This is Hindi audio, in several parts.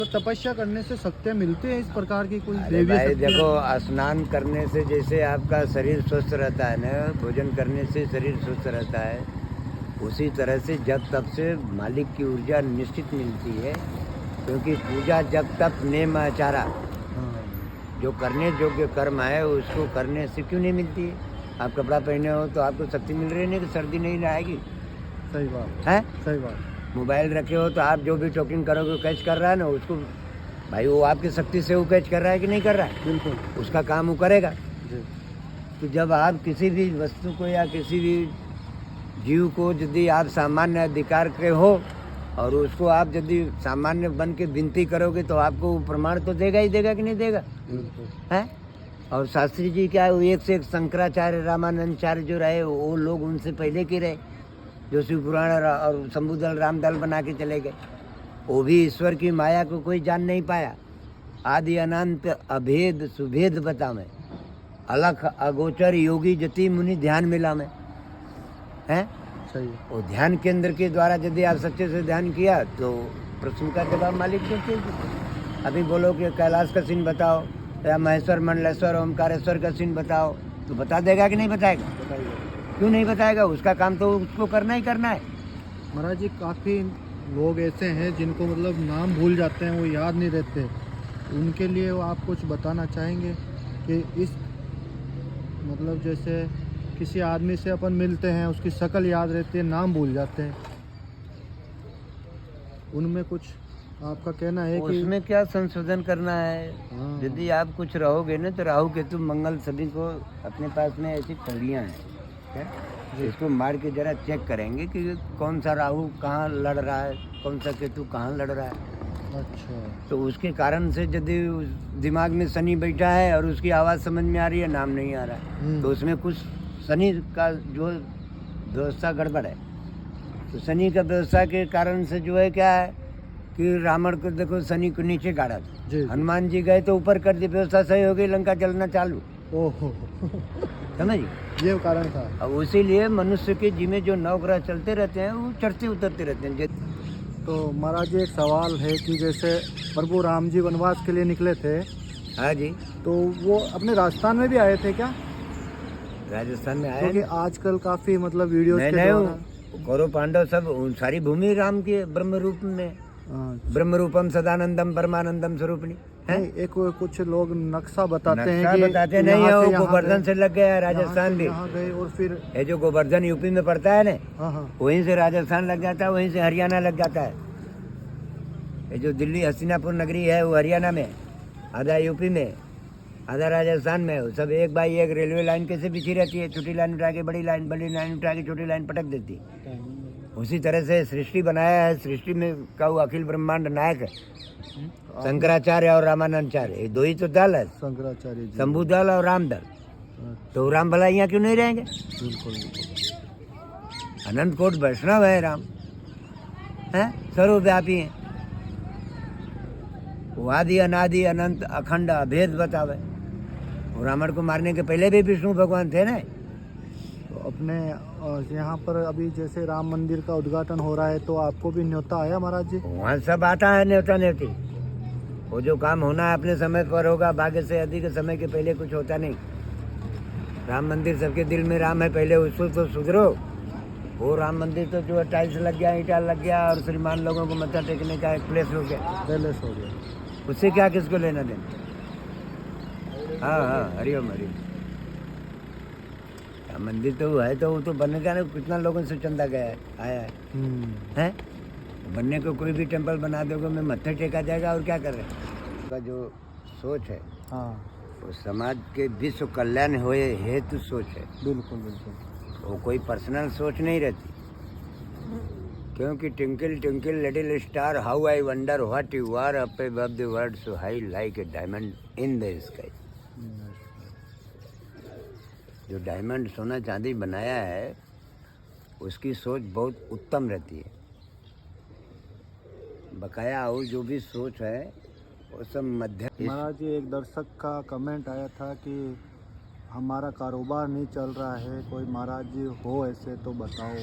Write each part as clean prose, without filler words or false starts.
तो तपस्या करने से शक्तियाँ मिलती है इस प्रकार की कोई अरे दैवीय भाई शक्तियाँ? देखो, स्नान करने से जैसे आपका शरीर स्वस्थ रहता है ना, भोजन करने से शरीर स्वस्थ रहता है, उसी तरह से जप तप से मालिक की ऊर्जा निश्चित मिलती है। क्योंकि पूजा जप तप नेम आचारा, हाँ, जो करने योग्य कर्म है उसको करने से क्यों नहीं मिलती है? आप कपड़ा पहने हो तो आपको शक्ति मिल रही है, नहीं कि सर्दी नहीं आएगी सही बात है। सही बात। मोबाइल रखे हो तो आप जो भी टॉकिंग करोगे कैच कर रहा है ना उसको, भाई वो आपकी शक्ति से वो कैच कर रहा है कि नहीं कर रहा है? बिल्कुल उसका काम वो करेगा। जी। तो जब आप किसी भी वस्तु को या किसी भी जीव को यदि आप सामान्य अधिकार के हो और उसको आप यदि सामान्य बन के विनती करोगे तो आपको वो प्रमाण तो देगा ही देगा कि नहीं देगा बिल्कुल है। और शास्त्री जी क्या है, वो एक से एक शंकराचार्य रामानंदाचार्य जो रहे वो लोग उनसे पहले के रहे, जो शिव पुराण और शंभुदल रामदल बना के चले गए। वो भी ईश्वर की माया को कोई जान नहीं पाया। आदि अनंत अभेद सुभेद बता मैं, अलख अगोचर योगी जति मुनि ध्यान मिला मैं है। सही है। वो ध्यान केंद्र के द्वारा यदि आप सच्चे से ध्यान किया तो प्रश्न का जवाब मालिक देते हैं। अभी बोलो कि कैलाश का सीन बताओ या महेश्वर मंडलेश्वर ओमकारेश्वर का सीन बताओ तो बता देगा कि नहीं बताएगा? बताइए क्यों नहीं बताएगा? उसका काम तो उसको करना ही करना है। महाराज जी, काफ़ी लोग ऐसे हैं जिनको मतलब नाम भूल जाते हैं, वो याद नहीं रहते, उनके लिए वो आप कुछ बताना चाहेंगे कि इस मतलब जैसे किसी आदमी से अपन मिलते हैं, उसकी शक्ल याद रहती है, नाम भूल जाते हैं, उनमें कुछ आपका कहना है कि उसमें क्या संशोधन करना है? हाँ, यदि आप कुछ रहोगे ना तो राहु केतु मंगल सभी को अपने पास में ऐसी कुंडलियाँ हैं क्या? इसको मार के जरा चेक करेंगे कि कौन सा राहु कहाँ लड़ रहा है, कौन सा केतु कहाँ लड़ रहा है। अच्छा तो उसके कारण से यदि दिमाग में शनि बैठा है और उसकी आवाज़ समझ में आ रही है, नाम नहीं आ रहा है, तो उसमें कुछ शनि का जो व्यवस्था गड़बड़ है। तो शनि का व्यवस्था के कारण से जो है क्या है कि रावण को देखो शनि को नीचे गाड़ा था, जी हनुमान जी गए तो ऊपर कर दी, व्यवस्था सही हो गई, लंका चलना चालू। ओहो समझिए, ये कारण था। अब उसीलिए मनुष्य के जी में जो नवग्रह चलते रहते हैं वो चढ़ते उतरते रहते हैं। तो महाराज जी, एक सवाल है कि जैसे प्रभु राम जी वनवास के लिए निकले थे, हाँ जी, तो वो अपने राजस्थान में भी आए थे क्या? राजस्थान में आया क्योंकि आजकल काफी मतलब वीडियोस के नहीं, द्वारा कौरव पांडव सब सारी भूमि राम के ब्रह्म रूप में, हाँ, ब्रह्म रूपम सदानंदम परमानंदम स्वरूपणी है। नहीं, एक कुछ लोग नक्शा बताते हैं नक्शा कि बताते नहीं है, वो गोवर्धन से लग गया है राजस्थान भी। यहाँ गए और फिर ये जो गोवर्धन यूपी में पड़ता है ना, हाँ हाँ वहीं से राजस्थान लग जाता है, वहीं से हरियाणा लग जाता है। ये जो दिल्ली हसीनापुर नगरी है वो हरियाणा में, आधा यूपी में, आधा राजस्थान में। वो सब एक बाई एक रेलवे लाइन कैसे बिछी रहती है, छोटी लाइन उठा के बड़ी लाइन, बड़ी लाइन उठा के छोटी लाइन पटक देती है। उसी तरह से सृष्टि बनाया है। सृष्टि में का वो अखिल ब्रह्मांड नायक है शंकराचार्य और रामानंदाचार्य, ये दो ही तो दल है, शंकराचार्य जी। शंभु दल और राम दल। तो राम भला यहाँ क्यों नहीं रहेंगे? बिल्कुल बिल्कुल। अनंत कोट वैष्णव है राम, है सर्वव्यापी है, वो आदि अनादि अनंत अखंड अभेद बतावे। वो रावण को मारने के पहले भी विष्णु भगवान थे ना। तो अपने यहाँ पर अभी जैसे राम मंदिर का उद्घाटन हो रहा है, तो आपको भी न्योता आया महाराज जी? वहाँ सब आता है न्योता न्योती। वो जो काम होना है अपने समय पर होगा, भाग्य से अधिक समय के पहले कुछ होता नहीं। राम मंदिर सबके दिल में राम है, पहले उसको तो सुधरो। वो राम मंदिर तो जो टाइल्स लग गया, ईटा लग गया और श्रीमान लोगों को मत्था टेकने का एक प्लेस हो गया, पैलेस हो गया, उससे क्या किसको लेना देना। हाँ हाँ, हरिओम हरिओम। मंदिर तो है, तो वो तो बनने का ना, कितना लोगों से चंदा गया है, आया है। बनने को कोई भी टेम्पल बना दोगे में मत्थे टेका जाएगा और क्या कर रहे हैं। का जो सोच है हाँ वो समाज के विश्व कल्याण होए हेतु सोच है। बिल्कुल बिल्कुल। वो कोई पर्सनल सोच नहीं रहती। क्योंकि twinkle twinkle little star how I wonder what you are up above the world so high like a diamond in the sky. जो डायमंड सोना चांदी बनाया है उसकी सोच बहुत उत्तम रहती है। बकाया और जो भी सोच है वो सब मध्य। महाराज जी, एक दर्शक का कमेंट आया था कि हमारा कारोबार नहीं चल रहा है, कोई महाराज जी हो ऐसे तो बताओ,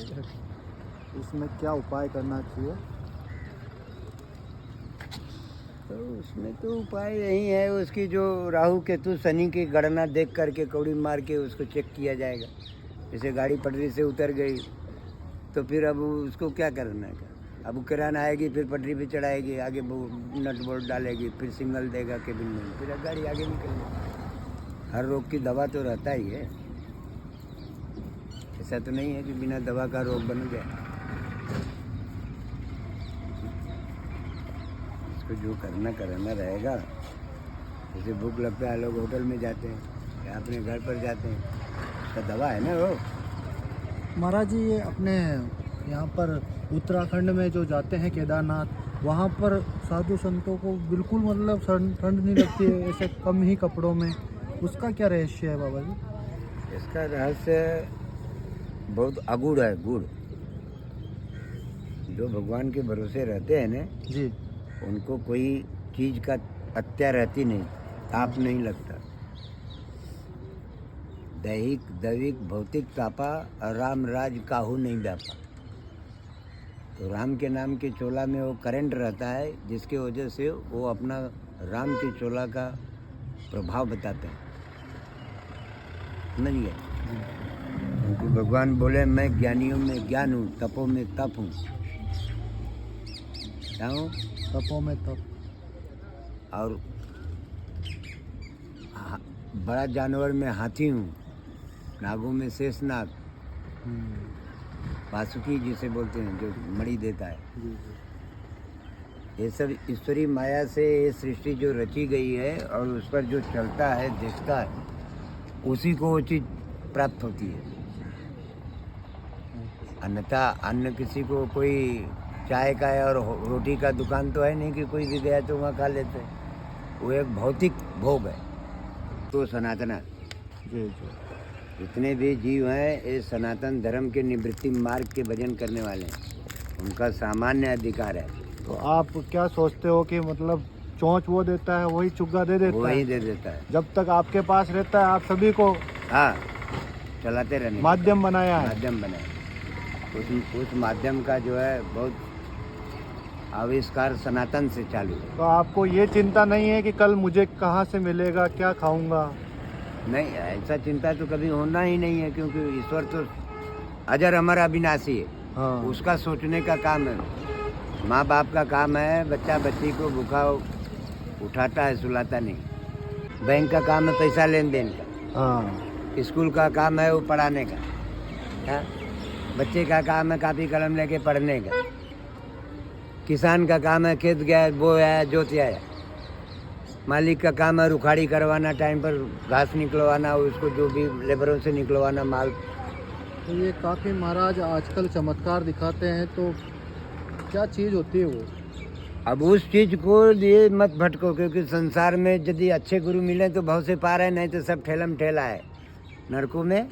इसमें क्या उपाय करना चाहिए? तो उसमें तो उपाय यही है, उसकी जो राहु केतु शनि की गणना देख करके कौड़ी मार के उसको चेक किया जाएगा। जैसे गाड़ी पटरी से उतर गई तो फिर अब उसको क्या करना है, अब किराना आएगी, फिर पटरी पे चढ़ाएगी, आगे नट बोल्ट डालेगी, फिर सिग्नल देगा केबिन में, फिर गाड़ी आगे निकलेगी। हर रोग की दवा तो रहता ही है, ऐसा तो नहीं है कि बिना दवा का रोग बन गया। इसको जो करना कराना रहेगा। जैसे भूख लगता है, लोग होटल में जाते हैं या अपने घर पर जाते हैं, उसका दवा है ना वो। महाराज जी, ये अपने यहाँ पर उत्तराखंड में जो जाते हैं केदारनाथ, वहाँ पर साधु संतों को बिल्कुल मतलब ठंड नहीं लगती है, ऐसे कम ही कपड़ों में, उसका क्या रहस्य है बाबा जी? इसका रहस्य बहुत अगूढ़ है, गुड़। जो भगवान के भरोसे रहते हैं ना जी, उनको कोई चीज़ का हत्या रहती नहीं, ताप नहीं लगता। दैहिक दैविक भौतिक तापा और राम राज काहू नहीं व्यापा। तो राम के नाम के चोला में वो करंट रहता है, जिसके वजह से वो अपना राम के चोला का प्रभाव बताते हैं। समझ गए? क्योंकि भगवान बोले मैं ज्ञानियों में ज्ञान हूँ, तपों में तप हूँ। क्या हूँ? तपों में तप। और बड़ा जानवर में हाथी हूँ, नागों में शेषनाग, वासुकी जिसे बोलते हैं, जो मणि देता है। जी, ये सब ईश्वरी माया से ये सृष्टि जो रची गई है और उस पर जो चलता है, देखता है, उसी को वो चीज़ प्राप्त होती है। अन्यथा अन्य किसी को कोई चाय का है और रोटी का दुकान तो है नहीं कि कोई भी गया तो वहाँ खा लेते हैं। वो एक भौतिक भोग है। तो सनातना जी जी। जितने भी जीव हैं ये सनातन धर्म के निवृत्ति मार्ग के भजन करने वाले हैं, उनका सामान्य अधिकार है। तो आप क्या सोचते हो कि मतलब चोंच वो देता है वही चुग्गा दे देता वही है? दे देता है। जब तक आपके पास रहता है आप सभी को हाँ, चलाते रहने का माध्यम बनाया है। माध्यम बनाए। उस माध्यम का जो है बहुत आविष्कार सनातन से चालू है। तो आपको ये चिंता नहीं है कि कल मुझे कहाँ से मिलेगा, क्या खाऊंगा? नहीं, ऐसा चिंता तो कभी होना ही नहीं है, क्योंकि ईश्वर तो अजर अमर अविनाशी है। हाँ, उसका सोचने का काम है। माँ बाप का काम है बच्चा बच्ची को भूखा उठाता है, सुलाता नहीं। बैंक का काम है पैसा लेन देन का। हाँ, स्कूल का काम है वो पढ़ाने का। हाँ? बच्चे का काम है कापी कलम लेके पढ़ने का। किसान का काम है खेत गया, बोया, जोतिया। मालिक का काम है रुखाड़ी करवाना, टाइम पर घास निकलवाना, उसको जो भी लेबरों से निकलवाना माल। तो ये काफ़ी महाराज आजकल चमत्कार दिखाते हैं, तो क्या चीज़ होती है वो? अब उस चीज़ को लिए मत भटको, क्योंकि संसार में यदि अच्छे गुरु मिले तो बहुत से पार है, नहीं तो सब ठेलम ठेला है। नरकों में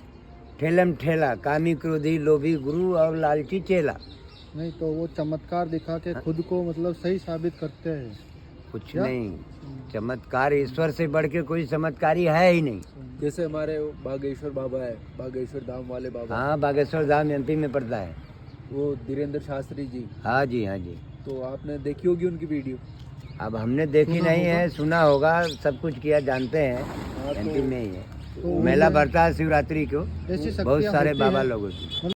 ठेलम ठेला, कामी क्रोधी लोभी गुरु और लालची चेला। नहीं तो वो चमत्कार दिखा के खुद को मतलब सही साबित करते हैं। कुछ क्या? नहीं, चमत्कार ईश्वर से बढ़ के कोई चमत्कारी है ही नहीं। जैसे हमारे बागेश्वर बाबा है, बागेश्वर धाम वाले बाबा, हाँ, बागेश्वर धाम एमपी में पड़ता है। वो धीरेन्द्र शास्त्री जी, हाँ जी, हाँ जी। तो आपने देखी होगी उनकी वीडियो। अब हमने देखी नहीं है, सुना होगा, सब कुछ किया जानते हैं। हाँ, तो एमपी में ही है। तो मेला भरता है शिवरात्रि को, ऐसी बहुत शक्तियाँ सारे होती बाबा हैं। लोगों की।